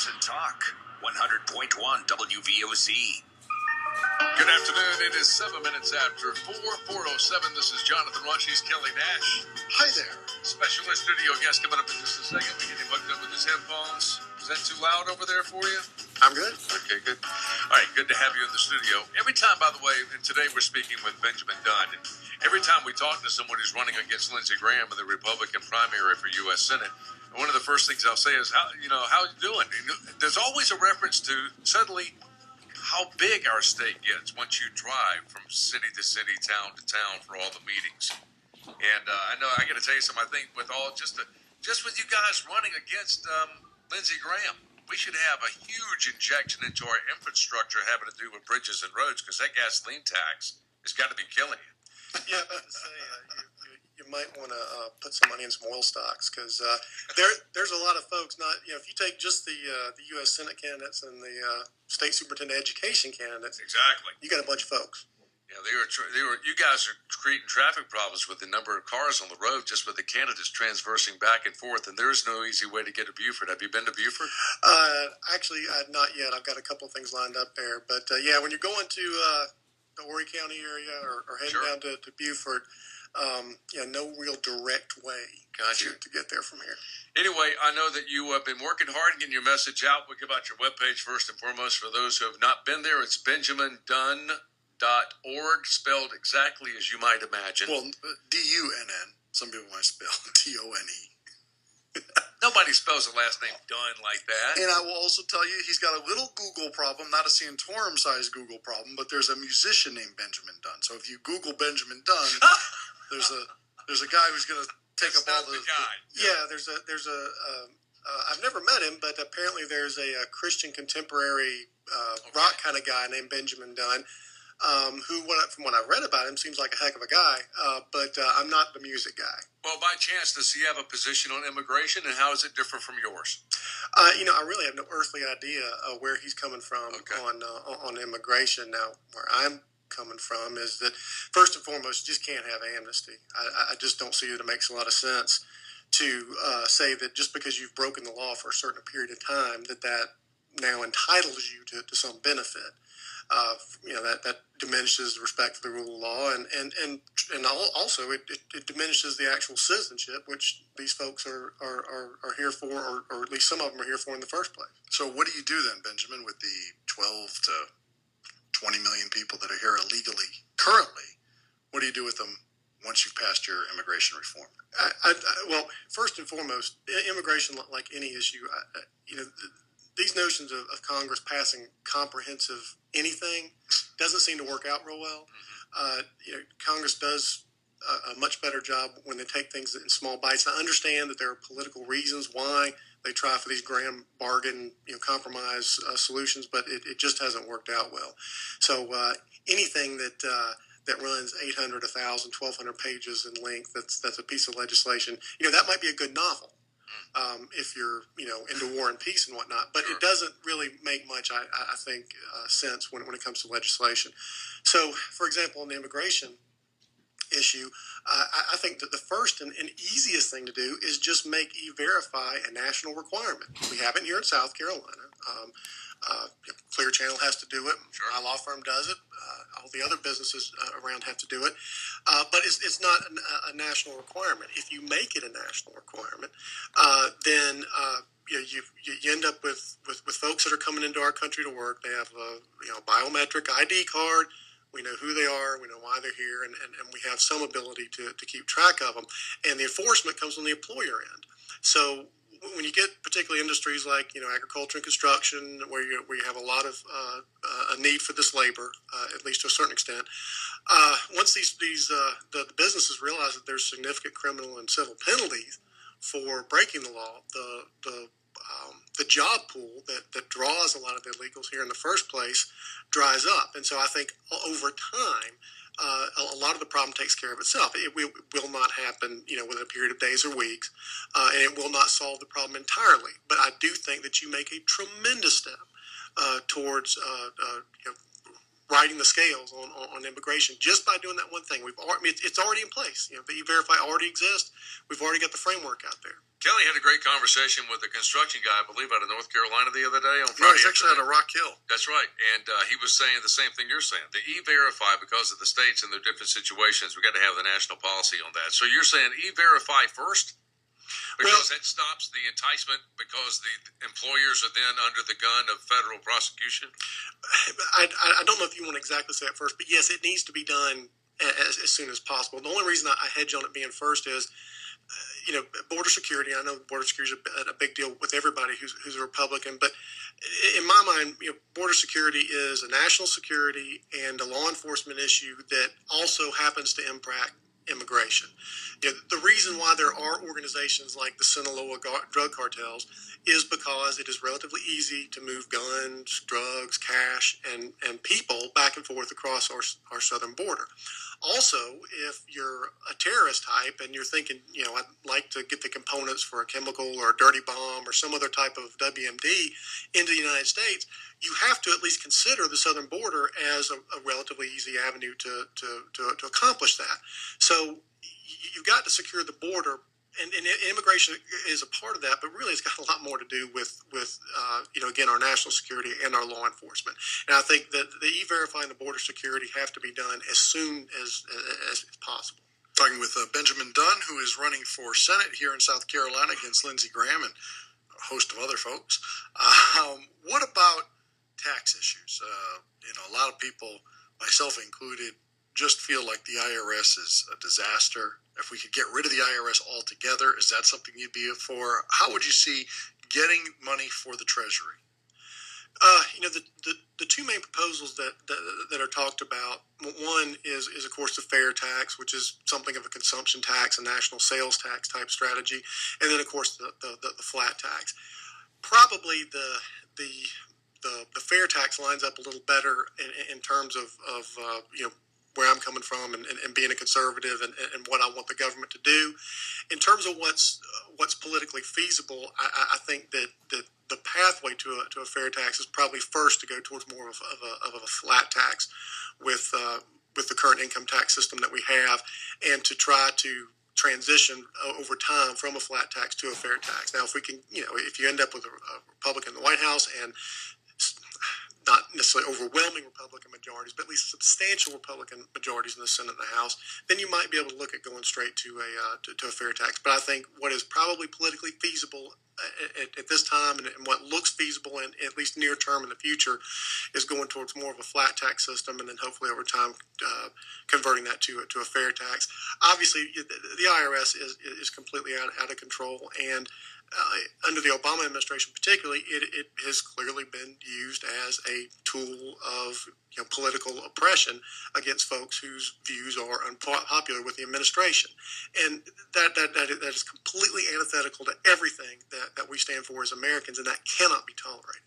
Sports and Talk, 100.1 WVOC. Good afternoon. It is 7 minutes after 4:07. This is Jonathan Rush. He's Kelly Nash. Hi there. Special studio guest coming up in just a second. We get him hooked up with his headphones. Is that too loud over there for you? I'm good. Okay, good. All right, good to have you in the studio. Every time, by the way, and today we're speaking with Benjamin Dunn. And every time we talk to someone who's running against Lindsey Graham in the Republican primary for U.S. Senate, one of the first things I'll say is, how you doing? And there's always a reference to suddenly how big our state gets once you drive from city to city, town to town for all the meetings. And I know I got to tell you something. I think with all just with you guys running against Lindsey Graham, we should have a huge injection into our infrastructure having to do with bridges and roads, because that gasoline tax has got to be killing you. Yeah, I was about to say, you might want to put some money in some oil stocks, because there's a lot of folks. Not if you take just the U.S. Senate candidates and the state superintendent education candidates, exactly, you got a bunch of folks. Yeah, they were. You guys are creating traffic problems with the number of cars on the road, just with the candidates transversing back and forth. And there is no easy way to get to Beaufort. Have you been to Beaufort? Actually, not yet. I've got a couple of things lined up there. But yeah, when you're going to the Horry County area or heading down to Beaufort, no real direct way to get there from here. Anyway, I know that you have been working hard and getting your message out. We'll give out your webpage first and foremost for those who have not been there. It's BenjaminDunn.org, spelled exactly as you might imagine. Well, D-U-N-N. Some people might spell T-O-N-E. Nobody spells the last name Dunn like that. And I will also tell you, he's got a little Google problem, not a Santorum-sized Google problem, but there's a musician named Benjamin Dunn. So if you Google Benjamin Dunn, there's a guy who's going to take up all the guy. Yeah, there's a I've never met him, but apparently there's a Christian contemporary rock kind of guy named Benjamin Dunn, who, from what I've read about him, seems like a heck of a guy, but I'm not the music guy. Well, by chance, does he have a position on immigration, and how is it different from yours? I really have no earthly idea where he's coming from on immigration. Now, where I'm coming from is that, first and foremost, you just can't have amnesty. I just don't see that it makes a lot of sense to say that just because you've broken the law for a certain period of time, that now entitles you to some benefit. That diminishes the respect for the rule of law, and also it diminishes the actual citizenship, which these folks are here for, or at least some of them are here for in the first place. So what do you do then, Benjamin, with the 12 to 20 million people that are here illegally currently? What do you do with them once you've passed your immigration reform? Well, first and foremost, immigration, like any issue, these notions of Congress passing comprehensive anything doesn't seem to work out real well. Congress does a much better job when they take things in small bites. I understand that there are political reasons why they try for these grand bargain, compromise solutions, but it just hasn't worked out well. So anything that runs 800, 1,000, 1,200 pages in length, that's a piece of legislation, that might be a good novel. If you're, into war and peace and whatnot, but it doesn't really make much, I think, sense when it comes to legislation. So, for example, on the immigration issue, I think that the first and easiest thing to do is just make E-Verify a national requirement. We have it here in South Carolina. Clear Channel has to do it. Sure. My law firm does it. All the other businesses around have to do it. But it's not a national requirement. If you make it a national requirement, then you end up with folks that are coming into our country to work. They have a biometric ID card. We know who they are. We know why they're here, and we have some ability to keep track of them. And the enforcement comes on the employer end. So when you get particularly industries like agriculture and construction, where you have a lot of a need for this labor, at least to a certain extent, once the businesses realize that there's significant criminal and civil penalties for breaking the law, the job pool that draws a lot of the illegals here in the first place dries up. And so I think over time, a lot of the problem takes care of itself. It will not happen, within a period of days or weeks, and it will not solve the problem entirely. But I do think that you make a tremendous step towards riding the scales on immigration just by doing that one thing. It's already in place. The E-Verify already exists. We've already got the framework out there. Kelly had a great conversation with a construction guy, I believe, out of North Carolina the other day on No, Friday. he's actually out of Rock Hill. That's right. And he was saying the same thing you're saying. The E-Verify, because of the states and their different situations, we got to have the national policy on that. So you're saying E-Verify first? Because that stops the enticement because the employers are then under the gun of federal prosecution? I don't know if you want to exactly say it first, but yes, it needs to be done as soon as possible. The only reason I hedge on it being first is, border security. I know border security is a big deal with everybody who's a Republican, but in my mind, border security is a national security and a law enforcement issue that also happens to impact immigration. The reason why there are organizations like the Sinaloa drug cartels is because it is relatively easy to move guns, drugs, cash, and people back and forth across our southern border. Also, if you're a terrorist type and you're thinking, I'd like to get the components for a chemical or a dirty bomb or some other type of WMD into the United States, you have to at least consider the southern border as a relatively easy avenue to accomplish that. So you've got to secure the border, and immigration is a part of that, but really it's got a lot more to do with again, our national security and our law enforcement. And I think that the E-Verify and the border security have to be done as soon as possible. Talking with Benjamin Dunn, who is running for Senate here in South Carolina against Lindsey Graham and a host of other folks. What about tax issues? A lot of people, myself included, just feel like the IRS is a disaster. If we could get rid of the IRS altogether, is that something you'd be for? How would you see getting money for the Treasury? The two main proposals that are talked about, one is of course the fair tax, which is something of a consumption tax, a national sales tax type strategy, and then of course the flat tax. Probably the fair tax lines up a little better in terms of where I'm coming from and being a conservative and what I want the government to do. In terms of what's politically feasible, I think that the pathway to a fair tax is probably first to go towards more of a flat tax with the current income tax system that we have, and to try to transition over time from a flat tax to a fair tax. Now, if we can, if you end up with a Republican in the White House and not necessarily overwhelming Republican majorities, but at least substantial Republican majorities in the Senate and the House, then you might be able to look at going straight to a fair tax. But I think what is probably politically feasible at this time, and what looks feasible and at least near term in the future, is going towards more of a flat tax system, and then hopefully over time converting that to a fair tax. Obviously, the IRS is completely out of control, and under the Obama administration particularly, it has clearly been used as a tool of political oppression against folks whose views are unpopular with the administration. And that is completely antithetical to everything that we stand for as Americans, and that cannot be tolerated.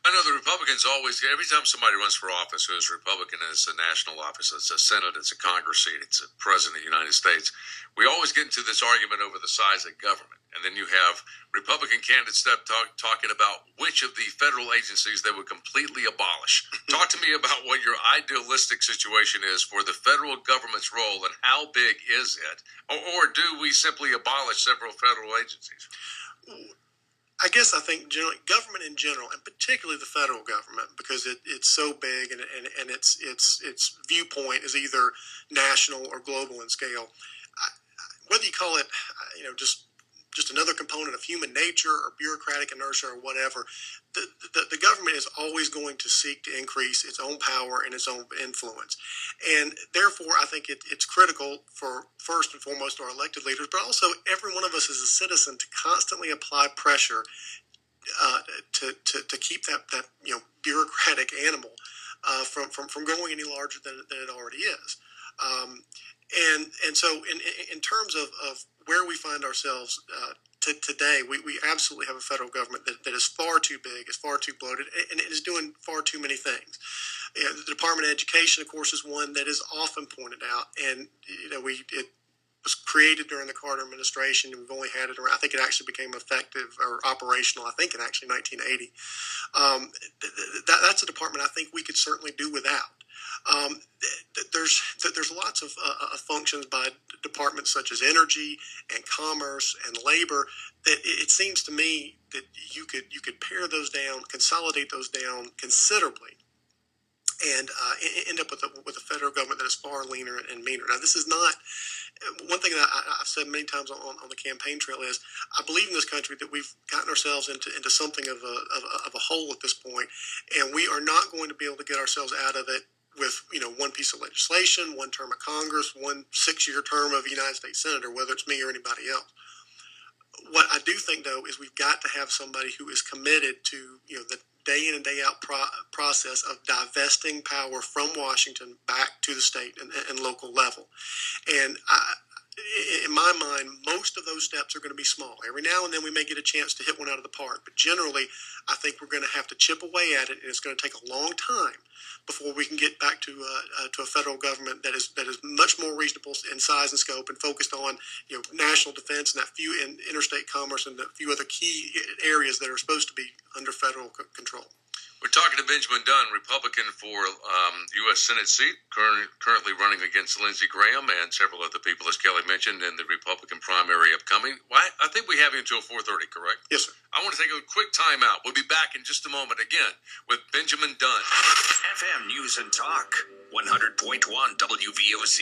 I know the Republicans always, every time somebody runs for office who is Republican, and it's a national office, it's a Senate, it's a Congress seat, it's a President of the United States, we always get into this argument over the size of government. And then you have Republican candidates talking about which of the federal agencies they would completely abolish. Talk to me about what your idealistic situation is for the federal government's role, and how big is it? Or do we simply abolish several federal agencies? I guess I think government in general, and particularly the federal government, because it's so big and its viewpoint is either national or global in scale. Whether you call it, just another component of human nature or bureaucratic inertia or whatever, the government is always going to seek to increase its own power and its own influence. And therefore, I think it's critical for, first and foremost, our elected leaders, but also every one of us as a citizen, to constantly apply pressure to keep that bureaucratic animal from growing any larger than it already is. And so in terms of where we find ourselves today, we absolutely have a federal government that is far too big, is far too bloated, and it is doing far too many things. The Department of Education, of course, is one that is often pointed out, and was created during the Carter administration, and we've only had it around. I think it actually became effective or operational, I think, in actually 1980. That's a department I think we could certainly do without. There's lots of functions by departments such as energy and commerce and labor that it seems to me that you could pare those down, consolidate those down considerably, and end up with a federal government that is far leaner and meaner. Now, this is not one thing that I've said many times on the campaign trail is I believe in this country that we've gotten ourselves into something of a hole at this point, and we are not going to be able to get ourselves out of it with one piece of legislation, one term of Congress, 1 6-year term of a United States Senator, whether it's me or anybody else. What I do think, though, is we've got to have somebody who is committed to the day in and day out process of divesting power from Washington back to the state and local level. And in my mind, most of those steps are going to be small. Every now and then we may get a chance to hit one out of the park, but generally I think we're going to have to chip away at it, and it's going to take a long time before we can get back to a federal government that is much more reasonable in size and scope and focused on national defense and that few in interstate commerce and a few other key areas that are supposed to be under federal control. We're talking to Benjamin Dunn, Republican for U.S. Senate seat, currently running against Lindsey Graham and several other people, as Kelly mentioned, in the Republican primary upcoming. I think we have you until 4:30, correct? Yes, sir. I want to take a quick time out. We'll be back in just a moment again with Benjamin Dunn. FM News and Talk, 100.1 WVOC.